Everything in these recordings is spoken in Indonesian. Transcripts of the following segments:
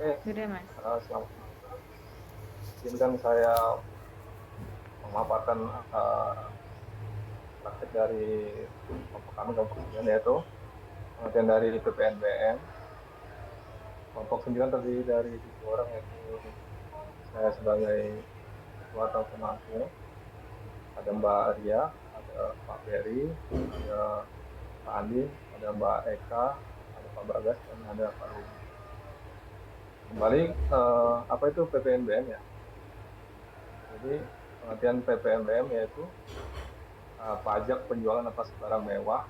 Eh, Sudah, Mas. selamat izinkan saya memaparkan praktek dari kelompok kami, kelompok 9, yaitu pengertian dari PPNBM. Kelompok 9 terdiri dari 7 orang, yaitu saya sebagai ketua atau pemangku, ada Mbak Ria, ada Pak Ferry, ada Pak Andi, ada Mbak Eka, ada Pak Bagas, dan ada Pak Rudi. Kembali, apa itu PPNBM ya? Jadi pengertian PPNBM yaitu pajak penjualan atas barang mewah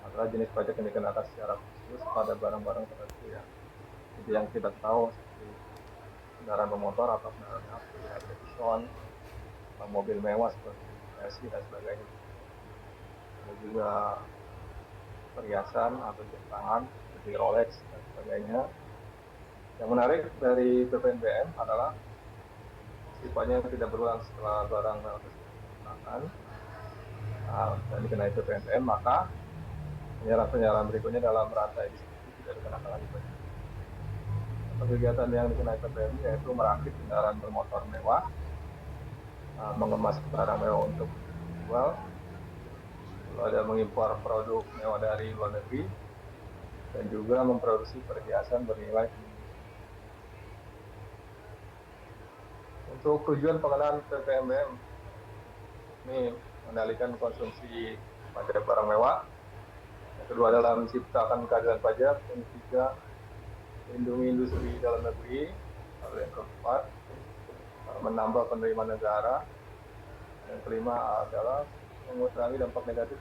adalah jenis pajak yang dikenakan secara khusus pada barang-barang tertentu ya. Jadi yang kita tahu seperti kendaraan bermotor atau kendaraan mewah seperti Harley Davidson, mobil mewah seperti Mercy dan sebagainya. Ada juga perhiasan atau jam tangan seperti Rolex dan sebagainya. Yang menarik dari PPNBM adalah sifatnya yang tidak berulang setelah barang mewah tersebut digunakan dan dikenai PPNBM, maka penyerahan berikutnya dalam rantai distribusi tidak dikenakan lagi pajak. Atau kegiatan yang dikenai PPN yaitu merakit kendaraan bermotor mewah, mengemas barang mewah untuk dijual, lalu ada mengimpor produk mewah dari luar negeri, dan juga memproduksi perhiasan bernilai tinggi. Untuk tujuan pengenaan PPNBM ini mengendalikan konsumsi pada barang mewah, yang kedua adalah menciptakan keadilan pajak, yang ketiga melindungi industri dalam negeri, lalu yang keempat menambah penerimaan negara, yang kelima adalah mengurangi dampak negatif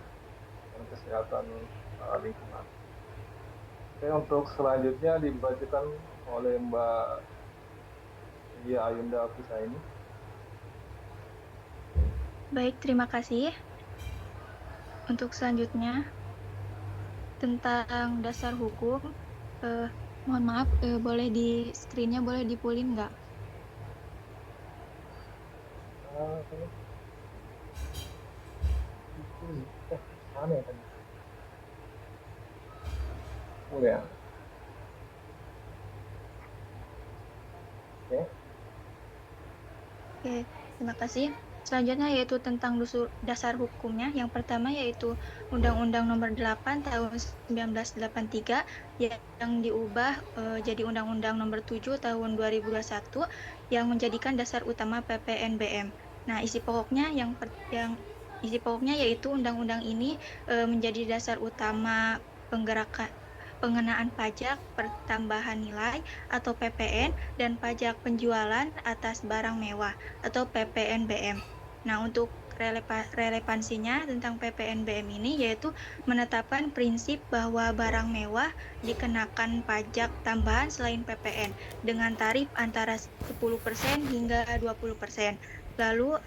dan kesehatan lingkungan. Oke, untuk selanjutnya dibacakan oleh Mbak Lia Ayunda Kusaini. Baik, terima kasih. Untuk selanjutnya, tentang dasar hukum, mohon maaf, boleh di screen-nya boleh dipulin nggak? Itu mana ya tadi? Oh ya, oke. Oke, terima kasih. Selanjutnya yaitu tentang dasar hukumnya. Yang pertama yaitu Undang-Undang Nomor 8 Tahun 1983 yang diubah jadi Undang-Undang Nomor 7 Tahun 2021 yang menjadikan dasar utama PPNBM. Nah, isi pokoknya yaitu undang-undang ini menjadi dasar utama penggerakan pengenaan pajak pertambahan nilai atau PPN dan pajak penjualan atas barang mewah atau PPNBM. Nah, untuk relevansinya tentang PPNBM ini yaitu menetapkan prinsip bahwa barang mewah dikenakan pajak tambahan selain PPN dengan tarif antara 10% hingga 20%. Lalu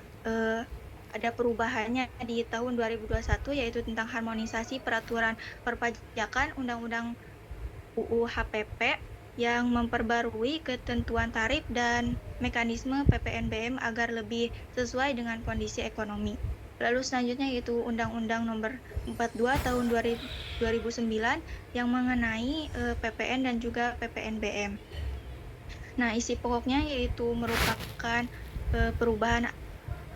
ada perubahannya di tahun 2021 yaitu tentang harmonisasi peraturan perpajakan Undang-Undang UU HPP yang memperbarui ketentuan tarif dan mekanisme PPNBM agar lebih sesuai dengan kondisi ekonomi. Lalu selanjutnya yaitu Undang-Undang Nomor 42 Tahun 2009 yang mengenai PPN dan juga PPNBM. Nah, isi pokoknya yaitu merupakan perubahan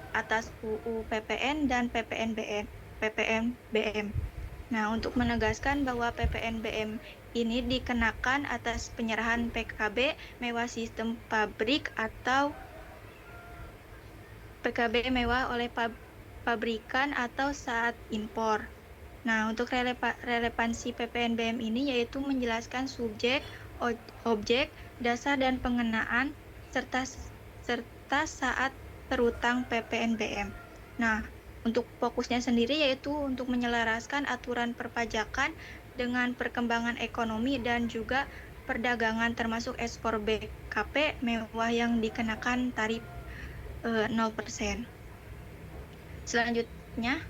atas UU PPN dan PPNBM. Nah, untuk menegaskan bahwa PPNBM ini dikenakan atas penyerahan PKB mewah sistem pabrik atau PKB mewah oleh pabrikan atau saat impor. Nah, untuk relevansi PPNBM ini yaitu menjelaskan subjek, objek, dasar dan pengenaan serta serta saat terutang PPNBM. Nah, untuk fokusnya sendiri yaitu untuk menyelaraskan aturan perpajakan dengan perkembangan ekonomi dan juga perdagangan termasuk ekspor BKP mewah yang dikenakan tarif 0%. Selanjutnya,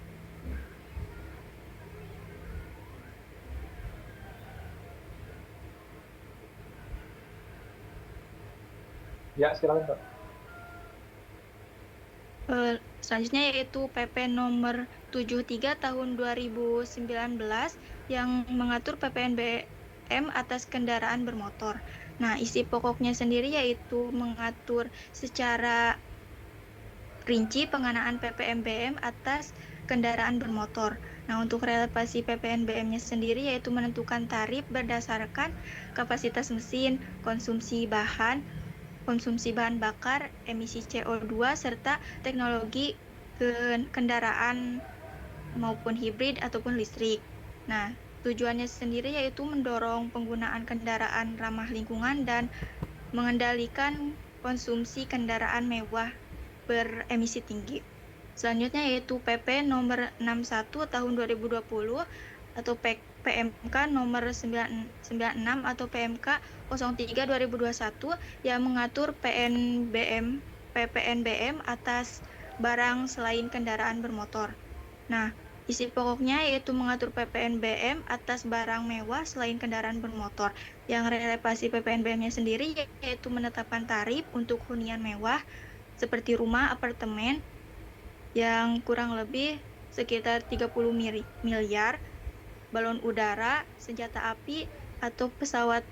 Ya, silakan Pak. selanjutnya yaitu PP nomor 73 tahun 2019 yang mengatur PPNBM atas kendaraan bermotor. Nah, isi pokoknya sendiri yaitu mengatur secara rinci pengenaan PPNBM atas kendaraan bermotor. Nah, untuk relevasi PPNBM-nya sendiri yaitu menentukan tarif berdasarkan kapasitas mesin, konsumsi bahan bakar, emisi CO2, serta teknologi kendaraan maupun hibrid ataupun listrik. Nah, tujuannya sendiri yaitu mendorong penggunaan kendaraan ramah lingkungan dan mengendalikan konsumsi kendaraan mewah beremisi tinggi. Selanjutnya yaitu PP nomor 61 tahun 2020 atau PMK nomor 996 atau PMK 03 2021 yang mengatur PPNBM atas barang selain kendaraan bermotor. Nah, isi pokoknya yaitu mengatur PPNBM atas barang mewah selain kendaraan bermotor. Yang relevasi PPNBM-nya sendiri yaitu menetapkan tarif untuk hunian mewah seperti rumah, apartemen yang kurang lebih sekitar 30 miliar, balon udara, senjata api, atau pesawat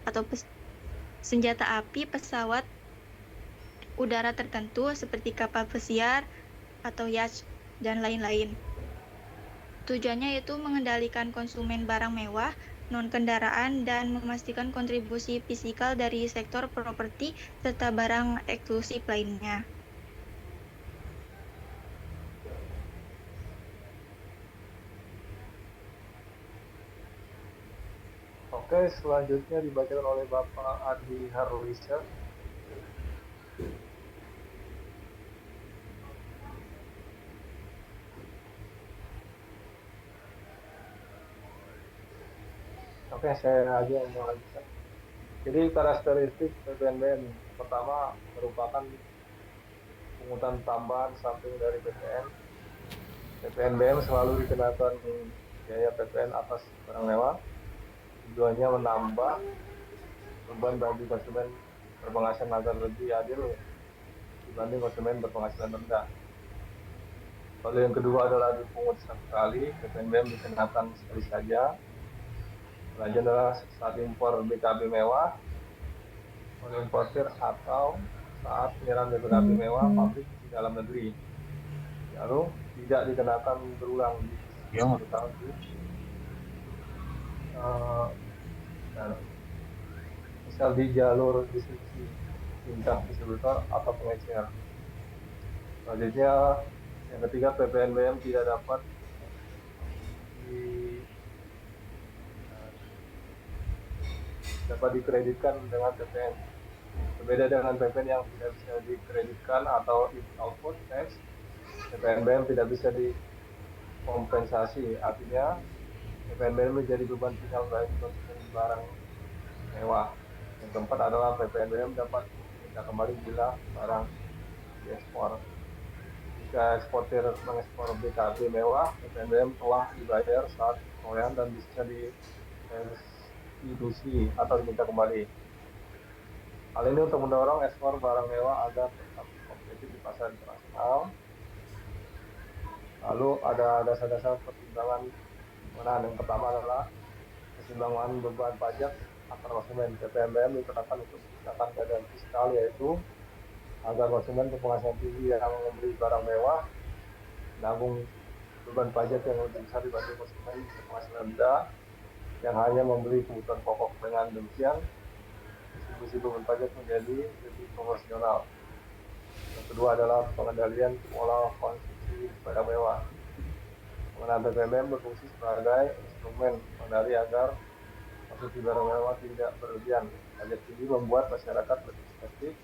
atau senjata api pesawat udara tertentu seperti kapal pesiar atau yacht dan lain-lain. Tujuannya yaitu mengendalikan konsumen barang mewah, non-kendaraan, dan memastikan kontribusi fisikal dari sektor properti serta barang eksklusif lainnya. Oke, selanjutnya dibacakan oleh Bapak Adi Harlisa. Oke, saya aja yang melanjutkan. Jadi karakteristik PPNBM pertama merupakan pungutan tambahan samping dari PPN. PPNBM selalu dikenakan biaya PPN atas barang mewah. Tujuannya menambah beban bagi konsumen berpenghasilan agar lebih adil dibanding konsumen berpenghasilan rendah. Lalu yang kedua adalah dipungut satu kali, PPNBM dikenakan sekali saja. Selanjutnya adalah saat impor BKB mewah oleh importir atau saat penyerahan BKB mewah pabrik di dalam negeri. Lalu tidak dikenakan berulang di satu tahun di misal di jalur distribusi tingkat distributor atau pengecer. Selanjutnya yang ketiga PPNBM tidak dapat dikreditkan dengan PPN. Berbeda dengan PPN yang tidak bisa dikreditkan atau output tax, PPNBM tidak bisa dikompensasi. Artinya PPNBM menjadi beban final bagi konsumen barang mewah. Yang keempat adalah PPNBM dapat diminta kembali bila barang diekspor. Jika eksportir mengekspor BKB mewah, PPNBM telah dibayar saat perolehan dan bisa direstitusi atau diminta kembali. Hal ini untuk mendorong ekspor barang mewah agar tetap kompetitif di pasar internasional. Lalu ada dasar-dasar pertimbangan pengenaan. Yang pertama adalah keseimbangan beban pajak antar konsumen. PPNBM ditetapkan untuk menciptakan keadaan fiskal, yaitu agar konsumen berpenghasilan tinggi yang membeli barang mewah menanggung beban pajak yang lebih besar dibanding konsumen berpenghasilan rendah yang hanya membeli kebutuhan pokok. Dengan demikian, distribusi beban pajak menjadi lebih proporsional. Yang kedua adalah pengendalian pola konsumsi barang mewah. Pengenaan PPNBM berfungsi sebagai instrumen pengendali agar konsumsi barang mewah tidak berlebihan. Pajak tinggi membuat masyarakat lebih selektif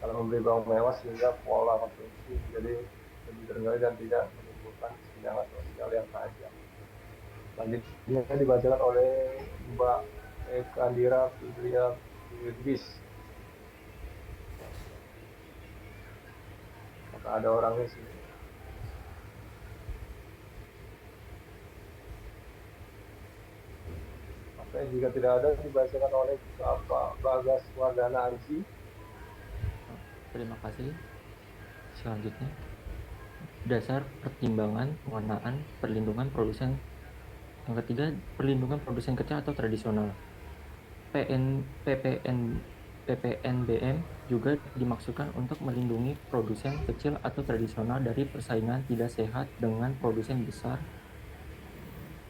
kalau membeli barang mewah sehingga pola konsumsi menjadi lebih terkendali dan tidak menimbulkan kesenjangan sosial yang tajam. Selanjutnya dibacakan oleh Mbak Ekandira Fidria Bilbis. Maka ada orangnya sini. Oke, jika tidak ada dibacakan oleh Bapak Bagas Wardana Aji. Terima kasih. Selanjutnya, dasar pertimbangan pengenaan perlindungan produsen. Yang ketiga, perlindungan produsen kecil atau tradisional. PPNBM juga dimaksudkan untuk melindungi produsen kecil atau tradisional dari persaingan tidak sehat dengan produsen besar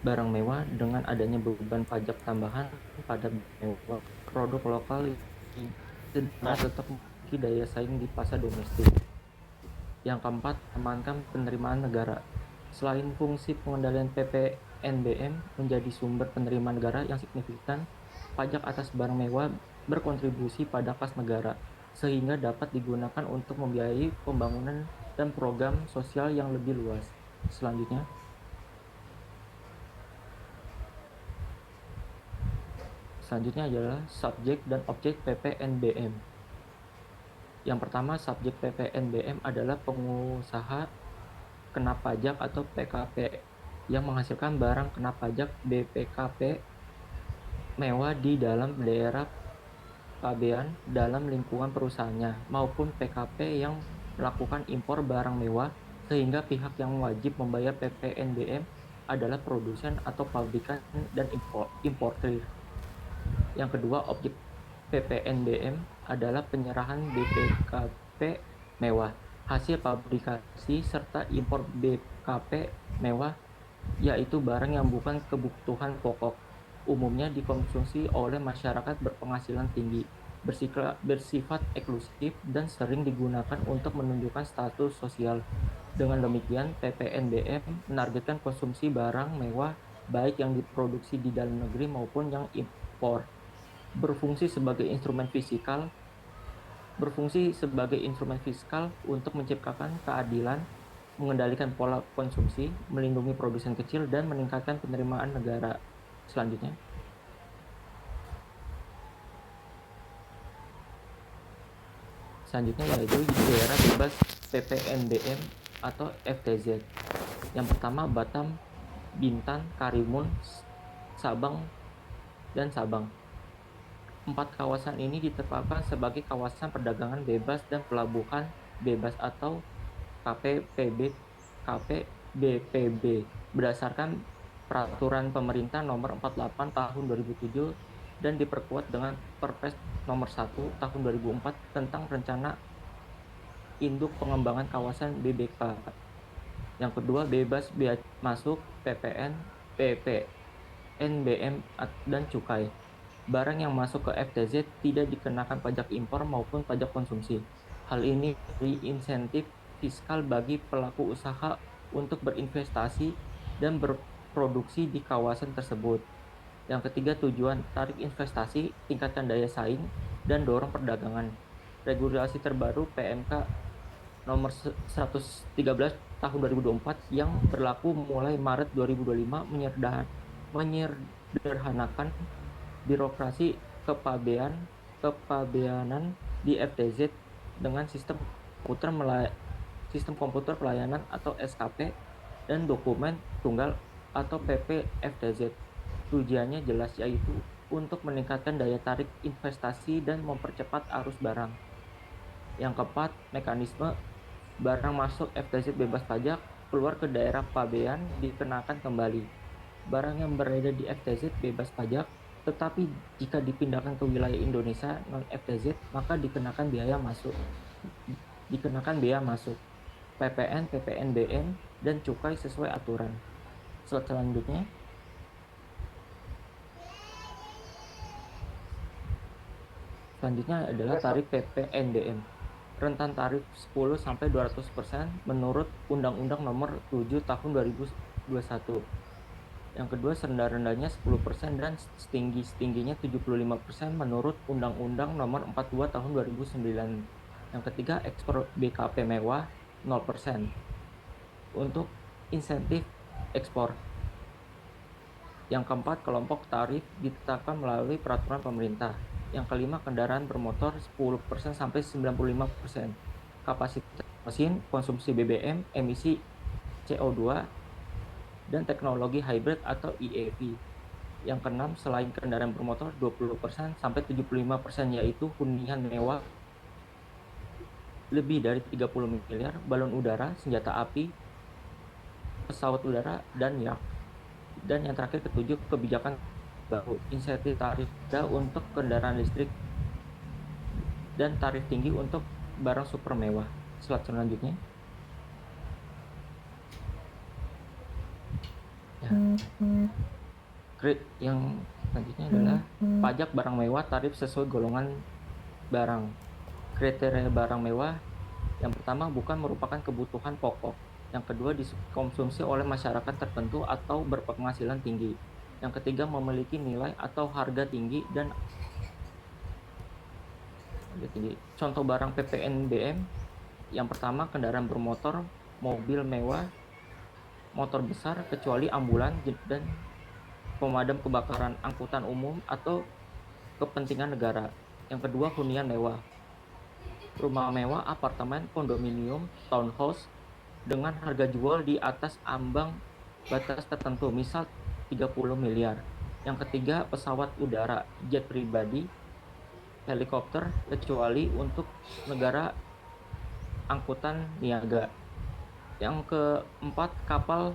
barang mewah. Dengan adanya beban pajak tambahan pada mewah, produk lokal tetap memiliki daya saing di pasar domestik. Yang keempat, amankan penerimaan negara. Selain fungsi pengendalian PPNBM menjadi sumber penerimaan negara yang signifikan, pajak atas barang mewah berkontribusi pada kas negara, sehingga dapat digunakan untuk membiayai pembangunan dan program sosial yang lebih luas. Selanjutnya adalah subjek dan objek PPNBM. Yang pertama, subjek PPNBM adalah pengusaha kena pajak atau PKP yang menghasilkan barang kena pajak BPKP mewah di dalam daerah pabean dalam lingkungan perusahaannya, maupun PKP yang melakukan impor barang mewah, sehingga pihak yang wajib membayar PPNBM adalah produsen atau pabrikan dan importir. Yang kedua, objek PPNBM adalah penyerahan BPKP mewah, hasil fabrikasi serta impor BKP mewah, yaitu barang yang bukan kebutuhan pokok, umumnya dikonsumsi oleh masyarakat berpenghasilan tinggi, bersifat eksklusif, dan sering digunakan untuk menunjukkan status sosial. Dengan demikian, PPNBM menargetkan konsumsi barang mewah baik yang diproduksi di dalam negeri maupun yang impor. Berfungsi sebagai instrumen fiskal untuk menciptakan keadilan, mengendalikan pola konsumsi, melindungi produsen kecil, dan meningkatkan penerimaan negara. Selanjutnya yaitu daerah bebas PPNBM atau FTZ. Yang pertama, Batam, Bintan, Karimun, Sabang, dan Sabang. 4 kawasan ini ditetapkan sebagai kawasan perdagangan bebas dan pelabuhan bebas atau KPBP berdasarkan Peraturan Pemerintah Nomor 48 Tahun 2007 dan diperkuat dengan Perpres Nomor 1 Tahun 2004 tentang Rencana Induk Pengembangan Kawasan BBK. Yang kedua, bebas bea masuk PPNBM dan cukai. Barang yang masuk ke FTZ tidak dikenakan pajak impor maupun pajak konsumsi. Hal ini memberi insentif fiskal bagi pelaku usaha untuk berinvestasi dan berproduksi di kawasan tersebut. Yang ketiga, tujuan tarik investasi, tingkatkan daya saing, dan dorong perdagangan. Regulasi terbaru PMK nomor 113 tahun 2024 yang berlaku mulai Maret 2025 menyederhanakan birokrasi kepabeanan di FTZ dengan sistem komputer pelayanan atau SKP dan dokumen tunggal atau PP FTZ. Tujuannya jelas, yaitu untuk meningkatkan daya tarik investasi dan mempercepat arus barang. Yang keempat, mekanisme barang masuk FTZ bebas pajak, keluar ke daerah pabean dikenakan kembali. Barang yang beredar di FTZ bebas pajak, tetapi jika dipindahkan ke wilayah Indonesia non-FTZ, maka dikenakan biaya masuk, PPN, PPNBM, dan cukai sesuai aturan. Selanjutnya adalah tarif PPNBM. Rentan tarif 10-200% menurut Undang-Undang Nomor 7 Tahun 2021. Yang kedua, serendah-rendahnya 10% dan setinggi-tingginya 75% menurut Undang-Undang Nomor 42 Tahun 2009. Yang ketiga, ekspor BKP mewah 0% untuk insentif ekspor. Yang keempat, kelompok tarif ditetapkan melalui peraturan pemerintah. Yang kelima, kendaraan bermotor 10% sampai 95%. Kapasitas mesin, konsumsi BBM, emisi CO2, dan teknologi hybrid atau EAV. Yang keenam, selain kendaraan bermotor 20% sampai 75%, yaitu hunian mewah lebih dari 30 miliar, balon udara, senjata api, pesawat udara, dan yacht. Dan yang terakhir, ketujuh, kebijakan baru, insentif tarif rendah untuk kendaraan listrik, dan tarif tinggi untuk barang super mewah. Slide selanjutnya. Ya. Yang selanjutnya adalah pajak barang mewah, tarif sesuai golongan barang. Kriteria barang mewah yang pertama bukan merupakan kebutuhan pokok. Yang kedua dikonsumsi oleh masyarakat tertentu atau berpenghasilan tinggi. Yang ketiga memiliki nilai atau harga tinggi dan contoh barang PPNBM yang pertama kendaraan bermotor, mobil mewah, motor besar kecuali ambulan dan pemadam kebakaran, angkutan umum atau kepentingan negara. Yang kedua hunian mewah, rumah mewah, apartemen, kondominium, townhouse dengan harga jual di atas ambang batas tertentu, misal 30 miliar. Yang ketiga pesawat udara, jet pribadi, helikopter kecuali untuk negara angkutan niaga. Yang keempat kapal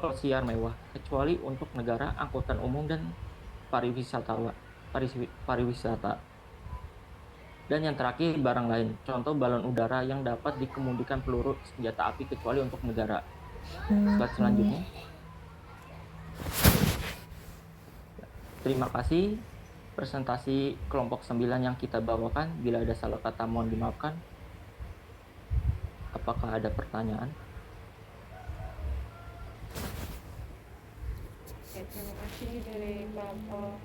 pesiar mewah kecuali untuk negara angkutan umum dan pariwisata. Dan yang terakhir barang lain, contoh balon udara yang dapat dikemudikan peluru senjata api kecuali untuk negara. Slide selanjutnya. Terima kasih presentasi kelompok 9 yang kita bawakan. Bila ada salah kata mohon dimaafkan. Apakah ada pertanyaan? Terima kasih dari Bapak